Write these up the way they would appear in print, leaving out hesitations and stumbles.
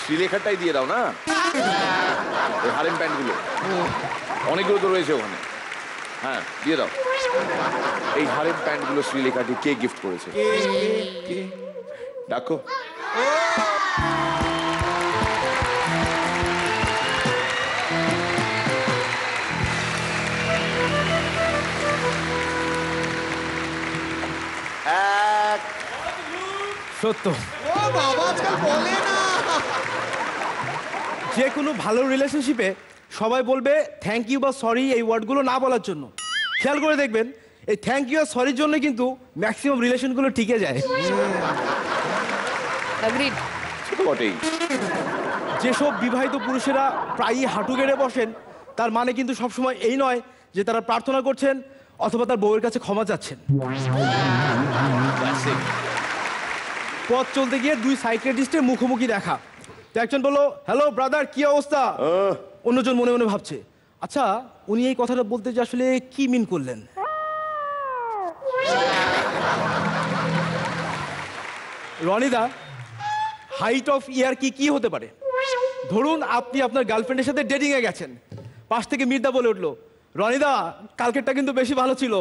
শ্রীলেখাটাই দিয়ে দাও না, হারেম প্যান্টগুলো অনেকগুলো তো রয়েছে ওখানে। হ্যাঁ দিয়ে দাও। এই হারেম প্যান্টগুলো শ্রীলেখাটি কে গিফট করেছে? ডাকো। সত্য। ও বাবা, আজকাল বলে না। যে কোনো ভালো রিলেশনশিপে সবাই বলবে থ্যাংক ইউ বা সরি, এই ওয়ার্ডগুলো না বলার জন্য। খেয়াল করে দেখবেন এই থ্যাংক ইউ আর সরির জন্য কিন্তু ম্যাক্সিমাম রিলেশনগুলো টিকে যায়। বটেই। যেসব বিবাহিত পুরুষেরা প্রায়ই হাঁটু গেড়ে বসেন, তার মানে কিন্তু সবসময় এই নয় যে তারা প্রার্থনা করছেন অথবা তার বউয়ের কাছে ক্ষমা চাচ্ছেন। পথ চলতে গিয়ে দুই সাইকিয়াট্রিস্টের মুখোমুখি দেখা, তো একজন বললো হ্যালো ব্রাদার কি অবস্থা, অন্যজন মনে মনে ভাবছে আচ্ছা উনি এই কথাটা বলতে যে আসলে কি মিন করলেন। রনিদা, হাইট অফ ইয়ার কি হতে পারে? ধরুন আপনি আপনার গার্লফ্রেন্ডের সাথে ডেটিং এ গেছেন, পাশ থেকে মির্দা বলে উঠলো রনিদা কালকেরটা কিন্তু বেশি ভালো ছিল।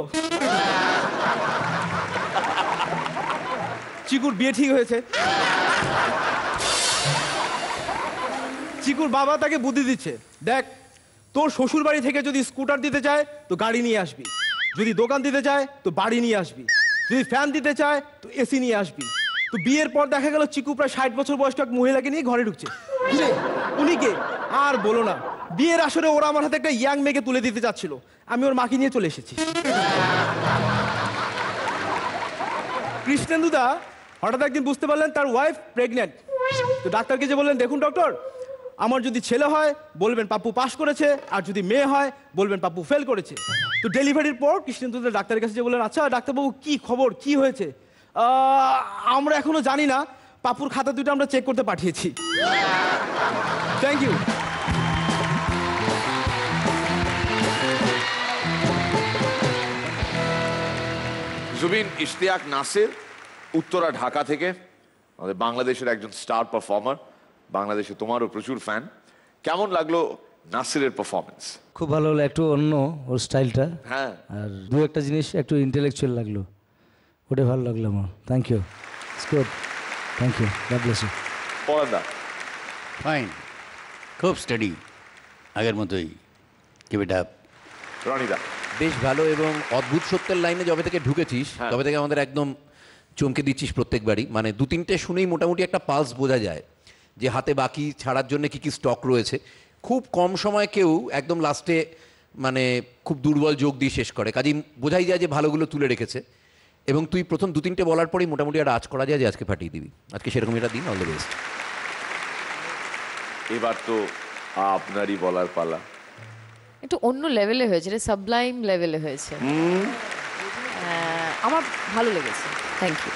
চিকুর বিয়ে ঠিক হয়েছে। চিকুর বাবা তাকে বুদ্ধি দিচ্ছে, দেখ তোর শ্বশুর বাড়ি থেকে যদি স্কুটার দিতে চায় তো গাড়ি নিয়ে আসবি, যদি দোকান দিতে চায় তো বাড়ি নিয়ে আসবি, যদি ফ্যান দিতে চায় তো এসি নিয়ে আসবি। তো বিয়ের পর দেখা গেল চিকু প্রায় 60 বছর বয়স্ক এক মহিলাকে নিয়ে ঘরে ঢুকছে। উনি কে? আর বলো না, বিয়ের আসরে ওরা আমার হাতে একটা ইয়াং মেয়েকে তুলে দিতে চাচ্ছিল, আমি ওর মাকে নিয়ে চলে এসেছি। কৃষ্ণেন্দুদা হঠাৎ একদিন বুঝতে পারলেন তার ওয়াইফ প্রেগনেন্ট। তো ডাক্তারকে যে বললেন দেখুন ডক্টর, আমার যদি ছেলে হয় বলবেন পাপ্পু পাস করেছে, আর যদি মেয়ে হয় বলবেন পাপ্পু ফেল করেছে। তো ডেলিভারির পর কৃষ্ণেন্দুদা ডাক্তারের কাছে যে বললেন আচ্ছা ডাক্তারবাবু কি খবর, কি হয়েছে? আমরা এখনো জানি না, পাপুর খাতা দুটো আমরা চেক করতে পাঠিয়েছি। Thank you. জুবিন ইশতিয়াক নাসির, উত্তরা ঢাকা থেকে, আমাদের বাংলাদেশের একজন স্টার পারফর্মার, বাংলাদেশে তোমারও প্রচুর ফ্যান। কেমন লাগলো নাসিরের পারফরমেন্স? খুব ভালো হলো, একটু অন্য ওর স্টাইলটা। হ্যাঁ, আর দু একটা জিনিস একটু ইন্টেলেকচুয়াল লাগলো, ওটা ভালো লাগলো আমার। Thank you, it's good, thank you, God bless you. পরাদা ফাইন, খুব স্টাডি, আগের মতোই, কিপ ইট আপ। রনিদা বেশ ভালো, এবং অদ্ভুত সত্যের লাইনে যবে থেকে ঢুকেছিস তবে থেকে আমাদের একদম চমকে দিচ্ছিস প্রত্যেকবারই। মানে দু তিনটে শুনেই মোটামুটি একটা পালস বোঝা যায় যে হাতে বাকি ছাড়ার জন্য কি কি স্টক রয়েছে। খুব কম সময় কেউ একদম লাস্টে মানে খুব দুর্বল যোগ দিয়ে শেষ করে, কাজেই বোঝাই যায় যে ভালোগুলো তুলে রেখেছে। এবং তুই প্রথম দু তিনটে বলার পরেই মোটামুটি একটা আজ করা যায় যে আজকে ফাটিয়ে দিবি। আজকে সেরকম একটা দিন, অল দ্য বেস্ট। এবার তো আপনারই বলার পালা। একটু অন্য লেভেলে হয়েছে, এটা সাবলাইম লেভেলে হয়েছে, আমার ভালো লেগেছে। Thank you.